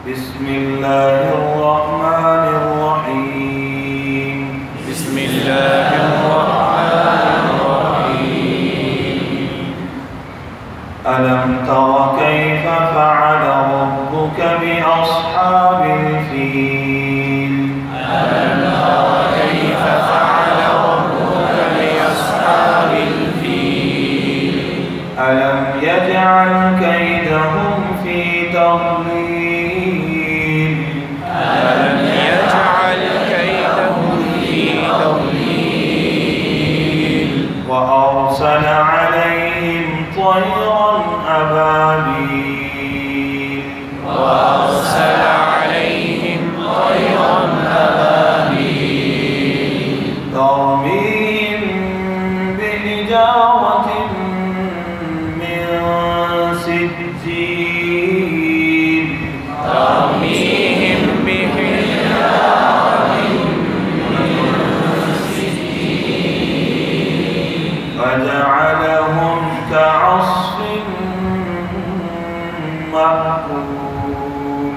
بسم الله الرحمن الرحيم. بسم الله الرحمن الرحيم. ألم تر كيف فعل ربك بأصحاب الفيل؟ ألم تر كيف فعل ربك بأصحاب الفيل؟ ألم يجعل كيدهم في تضليل؟ ألم يجعل كيدهم في تضليل؟ وأرسل عليهم طيرا أبابيل. وأرسل عليهم طيرا أبابيل ترميهم بحجارة من سجيل. ترميهم بحجارة من سجيل فجعلهم كعصف مأكول.